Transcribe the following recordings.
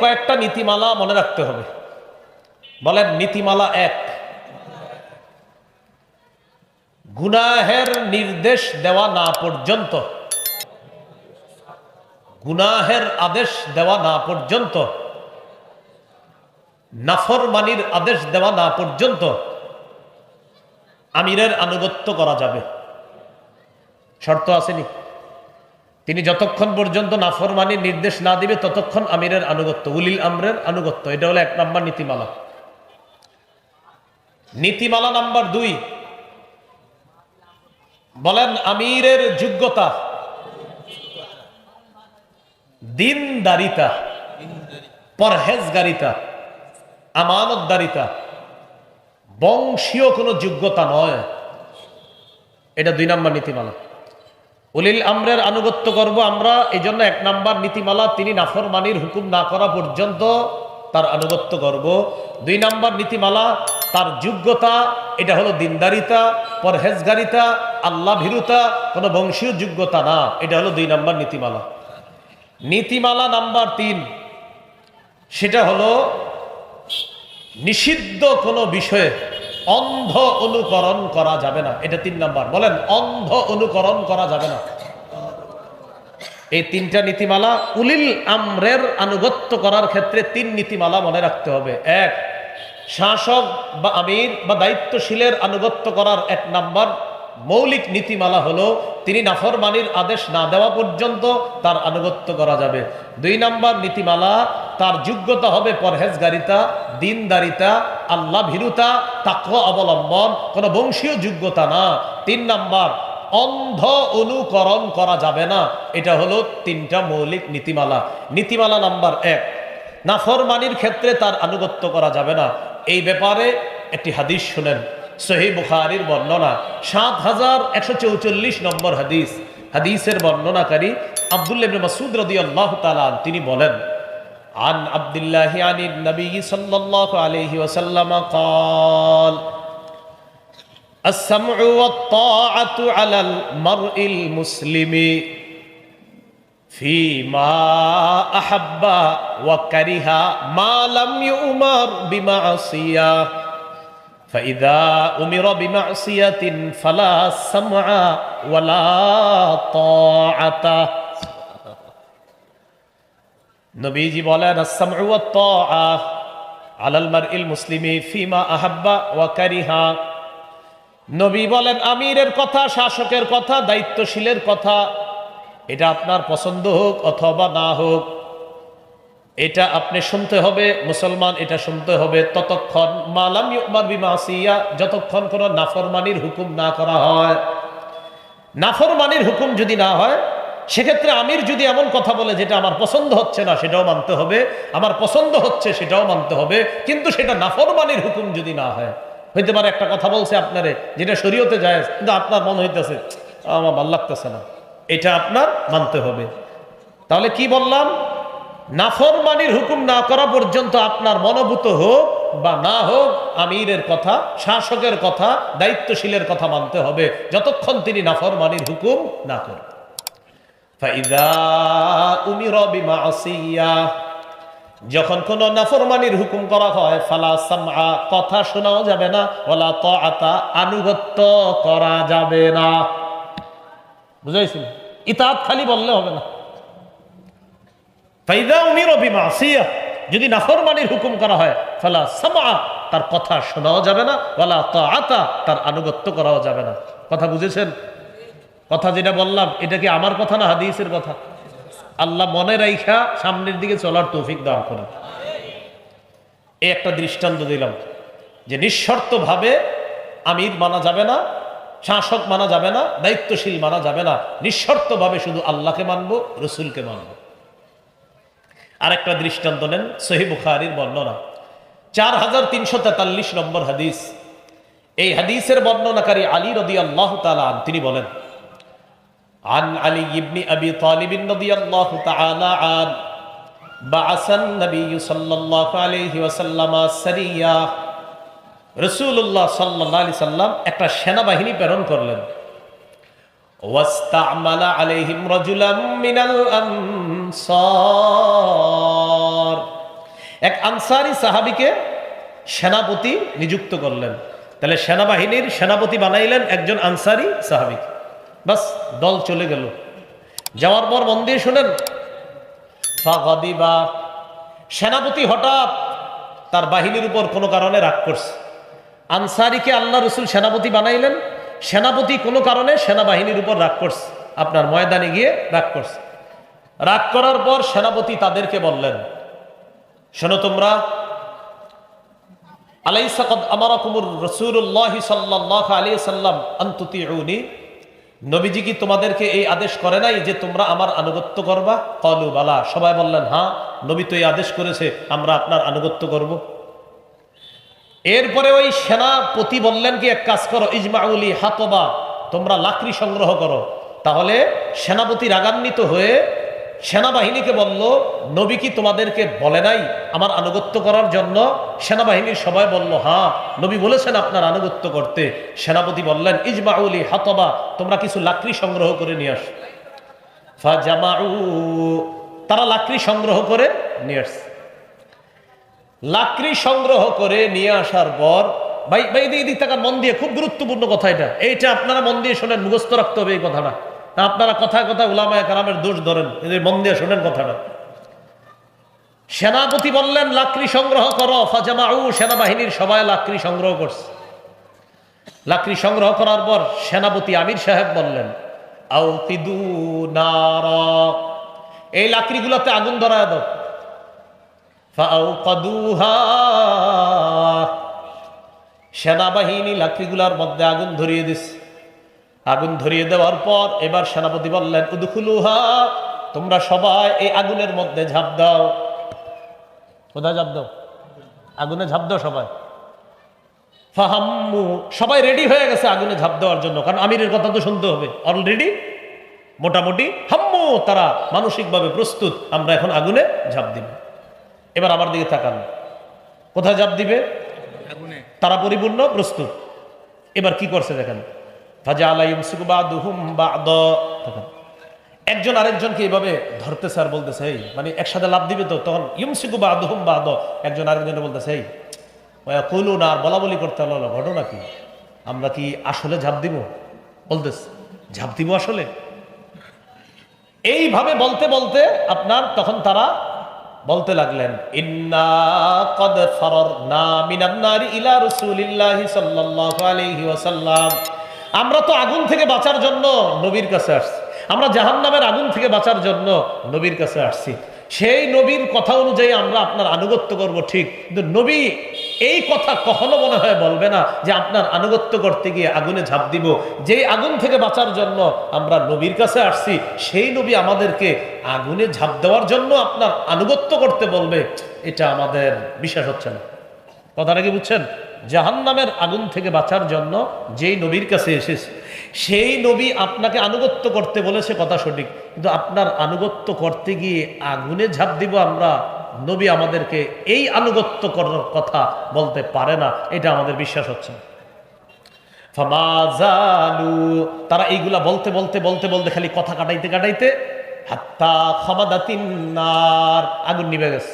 কয়েকটা নীতিমালা মনে রাখতে হবে। বলেন নীতিমালা এক, গুনাহের নির্দেশ দেওয়া না পর্যন্ত, গুনাহের আদেশ দেওয়া না পর্যন্ত, নাফরমানির আদেশ দেওয়া না পর্যন্ত আমিরের আনুগত্য করা যাবে। শর্ত আসেনি, তিনি যতক্ষণ পর্যন্ত নাফরমানির নির্দেশ না দিবে ততক্ষণ আমিরের আনুগত্য, উলিল আমরের আনুগত্য। এটা হলো 1 নম্বর নীতিমালা। নীতিমালা নাম্বার 2, বলেন আমিরের যোগ্যতা, দিনদারিতা, পরহেজগারিতা, আমানতদারিতা, বংশীয় কোনো যোগ্যতা নয়। এটা 2 নম্বর নীতিমালা। উলিল আমরের আনুগত্য করব আমরা, এই জন্য 1 নম্বর নীতিমালা, তিনি নাফরমানির হুকুম না করা পর্যন্ত তার আনুগত্য করব। 2 নম্বর নীতিমালা, তার যোগ্যতা, এটা হলো দিনদারিতা, পরহেজগারিতা, আল্লাহ ভীরুতা, কোনো বংশীয় যোগ্যতা না। এটা হলো 2 নম্বর নীতিমালা। নীতিমালা নাম্বার 3, সেটা হলো নিষিদ্ধ কোনো বিষয়ে অন্ধ অনুকরণ করা যাবে না। এটা 3 নাম্বার। বলেন অন্ধ অনুকরণ করা যাবে না। এই 3টা নীতিমালা উলিল আমরের আনুগত্য করার ক্ষেত্রে 3 নীতিমালা মনে রাখতে হবে। 1, শাসক বা আমির বা দায়িত্বশীলের আনুগত্য করার 1 নাম্বার মৌলিক নীতিমালা হলো তিনি নাফরমানির আদেশ না দেওয়া পর্যন্ত তার আনুগত্য করা যাবে। 2 নাম্বার নীতিমালা, তার যোগ্যতা হবে পরহেজগারিতা, দিনদারিতা, আল্লাহ ভীরুতা, তাকওয়া অবলম্বন, কোনো বংশীয় যোগ্যতা না। 3 নাম্বার, অন্ধ অনুকরণ করা যাবে না। এটা হলো 3টা মৌলিক নীতিমালা। নীতিমালা নাম্বার 1, নাফরমানির ক্ষেত্রে তার আনুগত্য করা যাবে না। এই ব্যাপারে একটি হাদিস শুনেন, সহিহ বুখারীর বর্ণনা, 7144 নম্বর হাদিস। হাদিসের বর্ণনাকারী আব্দুল্লাহ ইবনে মাসউদ রাদিয়াল্লাহু তাআলা, তিনি বলেন, আন আব্দুল্লাহ আনিন নবী সাল্লাল্লাহু আলাইহি ওয়াসাল্লাম قال السمع والطاعة على المرء المسلم فيما أحب وكره ما لم يؤمر بمعصية فإذا أمر بمعصية فلا سمع ولا طاعة। নবীজি বলেন আস-সামউ ওয়াত তাআ আলাল মারইল মুসলিমি ফিমা আহাব্বা ওয়া কারিহা। নবী বলেন আমিরের কথা, শাসকের কথা, দায়িত্বশীলের কথা, এটা আপনার পছন্দ হোক অথবা না হোক, এটা আপনি শুনতে হবে, মুসলমান এটা শুনতে হবে ততক্ষণ, মালাম ইউমার বিমাসিয়া, যতক্ষণ কোনো নাফরমানির হুকুম না করা হয়। নাফরমানির হুকুম যদি না হয়, সেক্ষেত্রে আমির যদি এমন কথা বলে যেটা আমার পছন্দ হচ্ছে না, সেটাও মানতে হবে, আমার পছন্দ হচ্ছে সেটাও মানতে হবে, কিন্তু সেটা নাফরমানির হুকুম যদি না হয়। হইতে পারে একটা কথা বলছে আপনারে যেটা শরীয়তে জায়েজ, কিন্তু আপনার মনে হইতেছে আমার ভালো লাগতেছে না, এটা আপনার মানতে হবে। তাহলে কি বললাম? নাফরমানির হুকুম না করা পর্যন্ত আপনার মনোভূত হোক বা না হোক, আমিরের কথা, শাসকের কথা, দায়িত্বশীলের কথা মানতে হবে, যতক্ষণ তিনি নাফরমানির হুকুম না করেন। ফাইদা উমিরা বিমাসিয়া, যখন কোন নাফরমানির হুকুম করা হয়, ফালা সামআ, কথা শোনাও যাবে না, ওয়ালা তাআতা, আনুগত্য করা যাবে না। বুঝাইছেন? ইতাআত খালি বললে হবে না। ফাইদা উমিরা বিমাসিয়া, যদি নাফরমানির হুকুম করা হয়, ফালা সামআ, তার কথা শোনাও যাবে না, ওয়ালা তাআতা, তার আনুগত্য করাও যাবে না। কথা বুঝেছেন? কথা যেটা বললাম, এটা কি আমার কথা না হাদিসের কথা? আল্লাহ মনে রাইখা সামনের দিকে চলার তৌফিক দান করেন। এই একটা দৃষ্টান্ত দিলাম যে নিঃশর্তভাবে আমির মানা যাবে না, শাসক মানা যাবে না, দায়িত্বশীল মানা যাবে না, নিঃশর্তভাবে শুধু আল্লাহকে মানবো, রসুলকে মানবো। আর একটা দৃষ্টান্ত নেন, সহিহ বুখারীর বর্ণনা, 4343 নম্বর হাদিস। এই হাদিসের বর্ণনাকারী আলী রাদিয়াল্লাহু তাআলা আনহু, তিনি বলেন, عن علي بن أبي طالب رضي الله تعالى عنه بعث النبي صلى الله عليه وسلم سريا। রাসূলুল্লাহ সাল্লাল্লাহু আলাইহি সাল্লাম একটা সেনাবাহিনী প্রেরণ করলেন। ওয়াস্তা'মালা আলাইহিম রাজুলাম মিনাল আনসার, এক আনসারি সাহাবীকে সেনাপতি নিযুক্ত করলেন। তাহলে সেনাবাহিনীর সেনাপতি বানাইলেন একজন আনসারি সাহাবী। বাস, দল চলে গেল। যাওয়ার পর মন দিয়ে শুনেন, ফাগাদিবা, সেনাপতি হঠাৎ তার বাহিনীর উপর কোনো কারণে রাগ করছে। আনসারিকে আল্লাহ রসুল সেনাপতি বানাইলেন, সেনাপতি কোনো কারণে সেনাবাহিনীর উপর রাগ করছে, আপনার ময়দানে গিয়ে রাগ করছে। রাগ করার পর সেনাপতি তাদেরকে বললেন, শোনো তোমরা, আলাইসা কদ আমারাকুমুর রাসূলুল্লাহ সাল্লাল্লাহু আলাইহি ওয়াসাল্লাম আন তুতিউনি, নবীজি কি তোমাদেরকে এই আদেশ করে নাই যে তোমরা আমার আনুগত্য করবা? ক্বালু বালা, সবাই বললেন হ্যাঁ, নবী তো এই আদেশ করেছে, আমরা আপনার আনুগত্য করব। এরপরে ওই সেনাপতি বললেন কি, এক কাজ করো, ইজমাউলি হাতবা, তোমরা লাকড়ি সংগ্রহ করো। তাহলে সেনাপতি রাগান্বিত হয়ে সেনাবাহিনীকে বলল, নবী কি তোমাদেরকে বলে নাই আমার আনুগত্য করার জন্য? সেনাবাহিনীর সবাই বলল হ্যাঁ, নবী বলেছেন আপনার আনুগত্য করতে। সেনাপতি বললেন, ইজমাউলি হাতবা, তোমরা কিছু লাকড়ি সংগ্রহ করে নিয়ে আস। ফাজামাউ, তারা লাকড়ি সংগ্রহ করে নিয়ে আসছে। লাকড়ি সংগ্রহ করে নিয়ে আসার পর, ভাই ভাই এদিক থাকার মন দিয়ে, খুব গুরুত্বপূর্ণ কথা এইটা আপনারা মন দিয়ে শোনেন, মুখস্থ রাখতে হবে এই কথাটা। আপনারা কথায় কথায় উলামায়ে কেরামের দোষ ধরেন, এদের মন দিয়ে শোনেন কথাটা। সেনাপতি বললেন লাকড়ি সংগ্রহ করো। ফাজামাউ, সেনাবাহিনীর সবাই লাকড়ি সংগ্রহ করছে। লাকড়ি সংগ্রহ করার পর সেনাপতি আমির সাহেব বললেন, আউকিদু নারা, এই লাকড়িগুলোতে আগুন ধরায় দাও। ফাআউকাদুহা, সেনাবাহিনী লাকড়িগুলার মধ্যে আগুন ধরিয়ে দিচ্ছে। আগুন ধরিয়ে দেওয়ার পর এবার সেনাপতি বললেন, উদখুলুহা, তোমরা সবাই এই আগুনের মধ্যে ঝাঁপ দাও। কোথায় ঝাঁপ দাও? আগুনে ঝাঁপ দাও সবাই। ফাহাম্মু, সবাই রেডি হয়ে গেছে আগুনে ঝাঁপ দেওয়ার জন্য, কারণ আমিরের কথা তো শুনতে হবে। অলরেডি মোটামুটি হাম্মু, তারা মানসিকভাবে প্রস্তুত, আমরা এখন আগুনে ঝাঁপ দিব। এবার আমার দিকে তাকান, কোথায় ঝাঁপ দিবে? তারা পরিপূর্ণ প্রস্তুত। এবার কি করছে দেখেন, ফাজাআলা ইউমসিকু বা'দুহুম বা'দা, একজন আরেকজনকে এইভাবে ধরতেছে আর বলতেছে, এই মানে একসাথে লাভ দিবে তো, তখন ইউমসিকু বা'দুহুম বা'দা, একজন আরেকজনকে বলতেছে, এই ওয়ায়াকুলুনা, আর বলা বলি করতে হলো, ঘটনা কি, আমরা কি আসলে ঝাঁপ দিব? বলতেছে ঝাঁপ দিব আসলে। এইভাবে বলতে বলতে আপনার তখন তারা বলতে লাগলেন, ইন্না কদ ফারারনা মিনান নারি ইলা রাসূলিল্লাহি সাল্লাল্লাহু আলাইহি ওয়াসাল্লাম, আমরা তো আগুন থেকে বাঁচার জন্য নবীর কাছে আসছি, আমরা জাহান্নামের আগুন থেকে বাঁচার জন্য নবীর কাছে আসছি। সেই নবীর কথা অনুযায়ী আমরা আপনার আনুগত্য করব, ঠিক, কিন্তু নবী এই কথা কখনো মনে হয় বলবে না যে আপনার আনুগত্য করতে গিয়ে আগুনে ঝাঁপ দিব। যেই আগুন থেকে বাঁচার জন্য আমরা নবীর কাছে আসছি, সেই নবী আমাদেরকে আগুনে ঝাঁপ দেওয়ার জন্য আপনার আনুগত্য করতে বলবে, এটা আমাদের বিশ্বাস হচ্ছে না। কথাটা কি বুঝছেন? জাহান্নামের আগুন থেকে বাঁচার জন্য যেই নবীর কাছে এসেছে, সেই নবী আপনাকে আনুগত্য করতে বলেছে, কথা সঠিক, কিন্তু আপনার আনুগত্য করতে গিয়ে আগুনে ঝাঁপ দিব আমরা, নবী আমাদেরকে এই আনুগত্য করার কথা বলতে পারে না, এটা আমাদের বিশ্বাস হচ্ছে না। ফামাজালু, তারা এইগুলা বলতে বলতে বলতে বলতে খালি কথা কাটাইতে কাটাইতে হাত্তা খামাদাতিন নার, আগুন নিভে গেছে,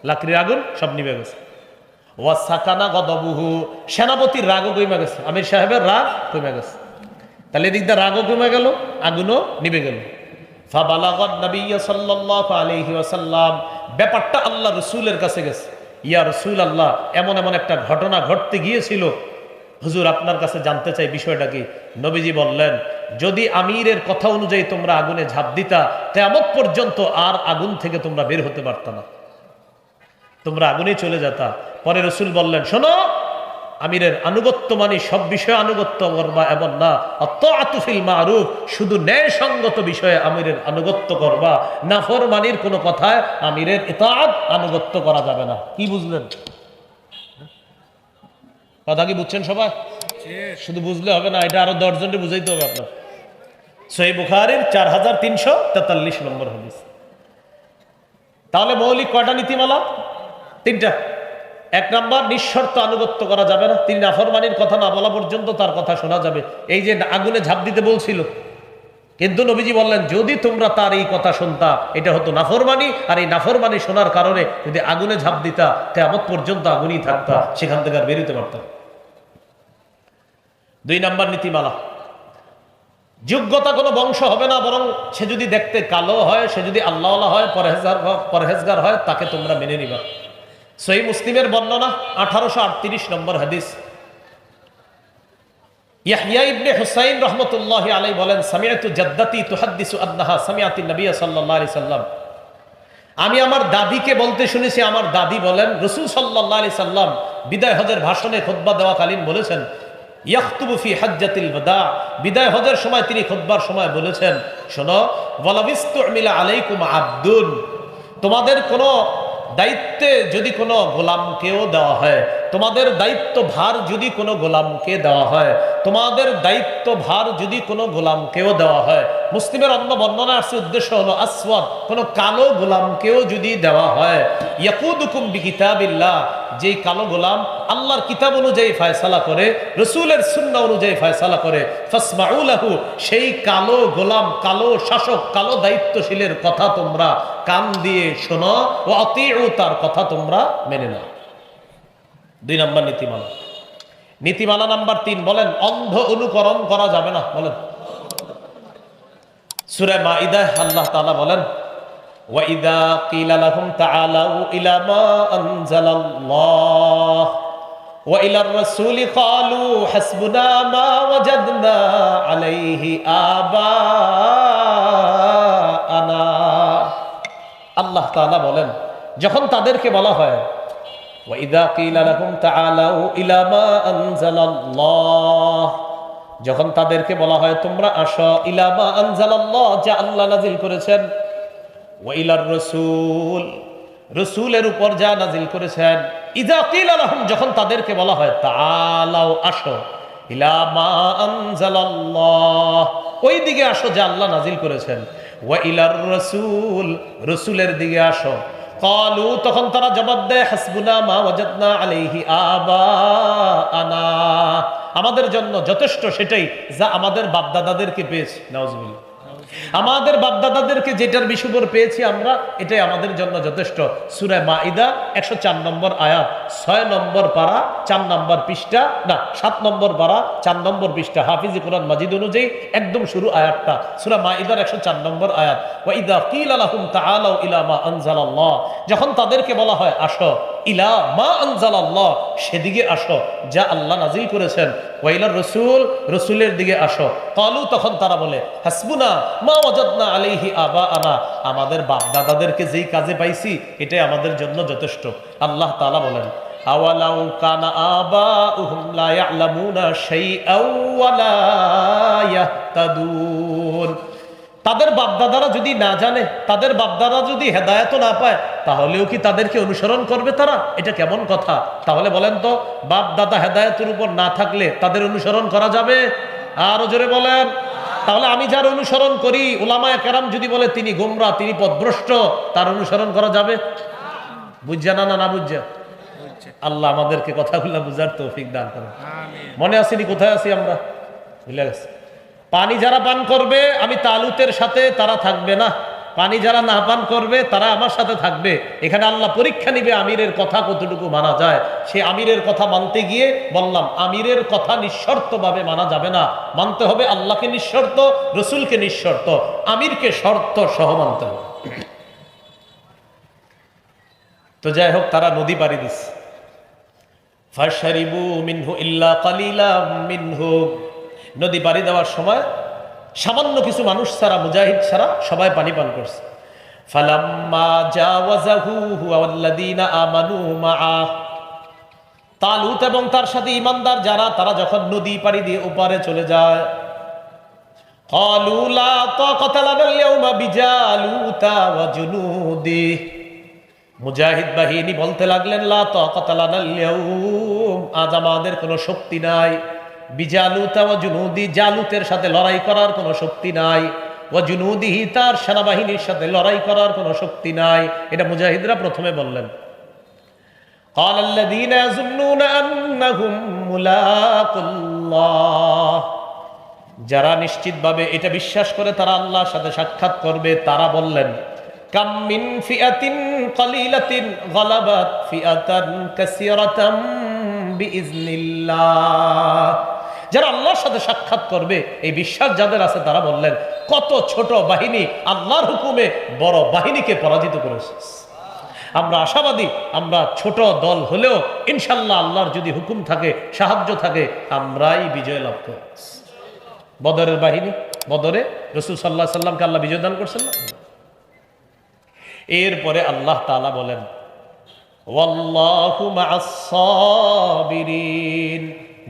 লাকড়ির আগুন সব নিভে গেছে। ওয়াসাকানা গদবুহু, সেনাপতির রাগও কমে গেছে, আমির সাহেবের রাগ কমে গেছে। তাহলে এদিক দিয়ে রাগও কমে গেল, আগুনও নিভে গেল। ফাবালাগান নবিয়্য সাল্লাল্লাহু আলাইহি ওয়াসাল্লাম, ব্যাপারটা আল্লাহ রসুলের কাছে গেছে। ইয়া রাসূলুল্লাহ, এমন এমন একটা ঘটনা ঘটতে গিয়েছিল, হুজুর আপনার কাছে জানতে চাই বিষয়টা কি। নবীজি বললেন, যদি আমিরের কথা অনুযায়ী তোমরা আগুনে ঝাঁপ দিতা, কিয়ামত পর্যন্ত আর আগুন থেকে তোমরা বের হতে পারত না, তোমরা আগুনে চলে যেতা। পরে রসুল বললেন, শোনো, আমিরের আনুগত্য মানে সব বিষয়ে আনুগত্য করবা এমন না, আত্তাআতু ফিল মারুফ, শুধু ন্যায়সঙ্গত বিষয়ে আমিরের আনুগত্য করবা, নাফরমানির কোনো কথায় আমিরের ইতাআত আনুগত্য করা যাবে না। কি বুঝলেন? কথা কি বুঝছেন সবাই? শুধু বুঝলে হবে না, এটা আরো 10 জনকে বুঝাইতে হবে আপনার। সহিহ বুখারীর 4343 নম্বর হাদিস। তাহলে মৌলিক কয়টা নীতিমালা? 3টা। 1 নাম্বার, নিঃশর্ত আনুগত্য করা যাবে না, তিনি নাফরমানির কথা না বলা পর্যন্ত তার কথা শোনা যাবে। এই যে আগুনে ঝাঁপ দিতে বলছিল, কিন্তু নবীজি বললেন যদি তোমরা তার এই কথা শুনতা এটা হতো নাফরমানি, আর এই নাফরমানি শোনার কারণে যদি আগুনে ঝাঁপ দিতা কিয়ামত পর্যন্ত আগুনই থাকতা, সেখান থেকে আর বেরোতে পারতাম। 2 নাম্বার নীতিমালা, যোগ্যতা কোনো বংশ হবে না, বরং সে যদি দেখতে কালো হয়, সে যদি আল্লাহওয়ালা হয়, পরহেজগার হয়, তাকে তোমরা মেনে নিবা। সহিহ মুসলিমের বর্ণনা 1838 নম্বর হাদিস। ইয়াহইয়া ইবনে হুসাইন রাহমাতুল্লাহি আলাইহি বলেন, সামিআতু জাদ্দাতি তুহাদ্দিসু আন্নাহা সামিআতিন নবী সাল্লাল্লাহু আলাইহি সাল্লাম, আমি আমার দাদিকে বলতে শুনেছি, আমার দাদি বলেন রাসূল সাল্লাল্লাহু আলাইহি সাল্লাম বিদায় হজের ভাষণে খুতবা দেওয়াকালীন বলেছেন, ইয়াখতুবু ফি হাজ্জাতিল ওয়াদা, বিদায় হজের সময় তিনি খুতবার সময় বলেছেন, শোনো, ওয়ালাবিস্তুমিলা আলাইকুম আব্দুন, তোমাদের কোনো দায়িত্বে যদি কোনো গোলামকেও দেওয়া হয়, তোমাদের দায়িত্ব ভার যদি কোনো গোলামকে দেওয়া হয়, তোমাদের দায়িত্ব ভার যদি কোনো গোলামকেও দেওয়া হয়, মুসলিমের অন্য বর্ণনা আসছে উদ্দেশ্য হলো আসওয়াদ, কোনো কালো গোলামকেও যদি দেওয়া হয়, ইয়াকুদুকুম বিকিতাবিল্লাহ, যেই কালো গোলাম আল্লাহর কিতাব অনুযায়ী ফয়সালা করে, রাসূলের সুন্নাহ অনুযায়ী ফয়সালা করে, ফাসমাউ লাহু, সেই কালো গোলাম, কালো শাসক, কালো দায়িত্বশীলের কথা তোমরা কান দিয়ে শোনো, ও আতিউ, তার কথা তোমরা মেনে নাও। 2 নম্বর নীতিমালা। নীতিমালা নাম্বার 3 বলেন, অন্ধ অনুকরণ করা যাবে না। বলেন, সূরা মাইদা আল্লাহ তাআলা বলেন, ওয়া ইযা কিলা লাহুম তাআলাউ ইলা মা আনজালাল্লাহ ওয়া ইলার রাসূলি ক্বালু হাসবুনা মা ওয়াজাদনা আলাইহি আবাআনা। আল্লাহ তাআলা বলেন, যখন তাদেরকে বলা হয়, ওয়া ইযা কিলা লাহুম তাআলাউ ইলা মা আনজালাল্লাহ, যখন তাদেরকে বলা হয় তোমরা আসো, ইলা মা আনজালাল্লাহ, যা আল্লাহ নাজিল করেছেন, ওয়া ইলার রাসূল, রাসূলের উপর যা নাজিল করেছেন, ইযা কিলা লাহুম, যখন তাদেরকে বলা হয় তাআলাউ আসো, ইলা মা আনজালাল্লাহ, ওই দিকে আসো যা আল্লাহ নাজিল করেছেন, ওয়া ইলার রাসূল, রাসূলের দিকে আসো, ক্বালু, তখন তারা জবাব দেয়, হাসবুনা মা ওয়াজাদনা আলাইহি আবাআনা, আমাদের জন্য যথেষ্ট সেটাই যা আমাদের বাপদাদাদেরকে পেয়েছি। নাউজুবিল্লাহ, আমাদের বাপদাদাদেরকে যেটার বিষয়বর পেয়েছি আমরা, এটাই আমাদের জন্য যথেষ্ট। সূরা মাইদা 104 নম্বর আয়াত, 6 নম্বর পারা, 4 নম্বর পৃষ্ঠা, না 7 নম্বর পারা, 4 নম্বর পৃষ্ঠা, হাফিজ কোরআন মাজিদ অনুযায়ী একদম শুরু আয়াতটা, সূরা মাইদার 104 নম্বর আয়াত। ওয়া ইযা কিলা লাহুম তাআলাউ ইলা মা আনজালাল্লাহ, যখন তাদেরকে বলা হয় আসো, ইলা মা আনজালাল্লাহ, সেদিকে আসো যা আল্লাহ নাজিল করেছেন, ওয়া ইলার রাসূল, রাসূলের দিকে আসো, ক্বালু, তখন তারা বলে, হাসবুনা মা ওয়াজাদনা আলাইহি আবাআনা, আমাদের বাপ দাদাদেরকে যেই কাজে পাইছি এটাই আমাদের জন্য যথেষ্ট। আল্লাহ তাআলা বলেন, আওয়ালাউ কানা আবাউহুম লা ইয়ালামুনা শাইআও ওয়া লা ইয়াহতাদুন, তাদের বাপদাদারা যদি না জানে, তাদের বাপদাদা যদি হেদায়েত না পায়, তাহলেও কি তাদেরকে অনুসরণ করবে তারা? এটা কেমন কথা? তাহলে বলেন তো, বাপ দাদা হেদায়েতের উপর না থাকলে তাদের অনুসরণ করা যাবে? আরো জোরে বলেন। তাহলে আমি যার অনুসরণ করি, উলামায়ে কেরাম যদি বলে তিনি গোমরা, তিনি পথভ্রষ্ট, তার অনুসরণ করা যাবে? বুঝছে না, না বুঝছে? আল্লাহ আমাদেরকে কথাগুলো বুঝার তৌফিক দান করেন। মনে আসেনি কোথায় আছি আমরা? ভুলে গেছি। পানি যারা পান করবে আমি তালুতের সাথে, তারা থাকবে না। পানি যারা না পান করবে তারা আমার সাথে থাকবে। এখানে আল্লাহ পরীক্ষা নিবে আমিরের কথা কতটুকু মানা যায়। সে আমিরের কথা মানতে গিয়ে বললাম, আমিরের কথা নিঃশর্তভাবে মানা যাবে না, মানতে হবে আল্লাহকে নিঃশর্ত, রসুলকে নিঃশর্ত, আমিরকে শর্ত সহ মানতে হবে। তো যাই হোক, তারা নদী পাড়ি দিচ্ছে। ফাশারিবু মিনহু ইল্লা কালিলাম মিনহু, নদী পাড়ি দেওয়ার সময় সামান্য কিছু মানুষ ছাড়া, মুজাহিদ ছাড়া সবাই পানি পান করছে। ফালাম্মা জাওয়াজাহু হুয়া ওয়াল্লাযীনা আমানু মাআ, তালুত এবং তার সাথে ঈমানদার যারা, তারা যখন নদী পাড়ি দিয়ে ওপারে চলে যায়, ক্বালু লা তাকাতা লানাল ইয়াওমা বিজালুতা ওয়া জুনুদি, মুজাহিদ বাহিনী বলতে লাগলেন, লা তাকাতা লানাল ইয়াওম, আজ আমাদের কোনো শক্তি নাই, বিজালুতা ওয়া জুনুদি, জালুতের সাথে লড়াই করার কোনো শক্তি নাই, ওয়া জুনুদিহি, তার সেনাবাহিনীর সাথে লড়াই করার কোনো শক্তি নাই। এটা মুজাহিদরা প্রথমে বললেন। ক্বালাল্লাযীনা ইয়াযুন্নুনা আন্নাহুম মুলাকুল্লাহ, যারা নিশ্চিতভাবে এটা বিশ্বাস করে তারা আল্লাহর সাথে সাক্ষাৎ করবে, তারা বললেন কাম মিন ফিআতিন কালিলাতিন গালাবাত ফিআতান কাসীরাতাম বিইজনিল্লাহ। যারা আল্লাহর সাথে সাক্ষাৎ করবে এই বিশ্বাস যাদের আছে তারা বললেন কত ছোট বাহিনী আল্লাহর হুকুমে বড় বাহিনীকে পরাজিত করেছে। আমরা আশাবাদী, আমরা ছোট দল হলেও ইনশাল্লাহ আল্লাহর যদি হুকুম থাকে, সাহায্য থাকে, আমরাই বিজয় লাভ করব। বদরের বাহিনী, বদরে রাসূল সাল্লাল্লাহু আলাইহি সাল্লামকে আল্লাহ বিজয় দান করছেন না? এরপরে আল্লাহ তাআলা বলেন ওয়াল্লাহু মা'আস সাবিরিন।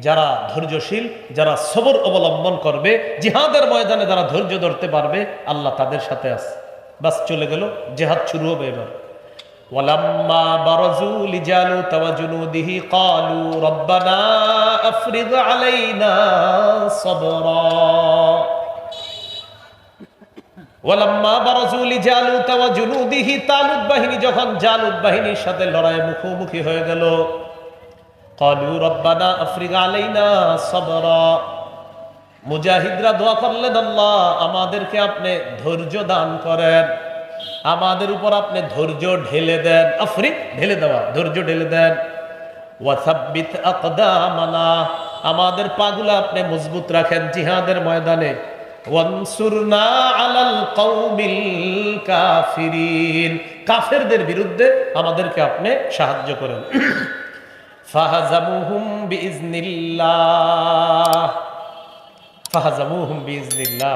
যারা ধৈর্যশীল, যারা সবর অবলম্বন করবে, জিহাদের ময়দানে যারা ধৈর্য ধরতে পারবে, আল্লাহ তাদের সাথে আছে। বাস চলে গেল, জিহাদ শুরু হবে এবার। ওয়ালাম্মা বারাজু লিজালুত ওয়া জুনুদিহি ক্বালু রব্বানা আফরিগ আলাইনা সাবরা। ওয়ালাম্মা বারাজু লিজালুত ওয়া জুনুদিহি, তালুত বাহিনী যখন জালুত বাহিনীর সাথে লড়াইয়ে মুখোমুখি হয়ে গেল, ক্বালু রব্বানা আফরিগ আলাইনা সাবরা। মুজাহিদরা দোয়া করলেন আল্লাহ আমাদেরকে আপনি ধৈর্য দান করেন, আমাদের উপর আপনি ধৈর্য ঢেলে দেন। আফরিক ঢেলে দেওয়া, ধৈর্য ঢেলে দেন। ওয়াসাব্বিত আকদামানা, আমাদের পাগুলা আপনি মজবুত রাখেন জিহাদের ময়দানে। ওয়ানসুরনা আলাল কওমিল কাফিরিন, কাফেরদের বিরুদ্ধে আমাদেরকে আপনি সাহায্য করেন। ফাহাজামুহুম বিইজনিল্লাহ, ফাহাজামুহুম বিইজনিল্লাহ।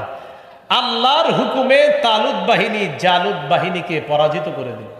আল্লাহর হুকুমে তালুত বাহিনী জালুত বাহিনীকে পরাজিত করে দিল।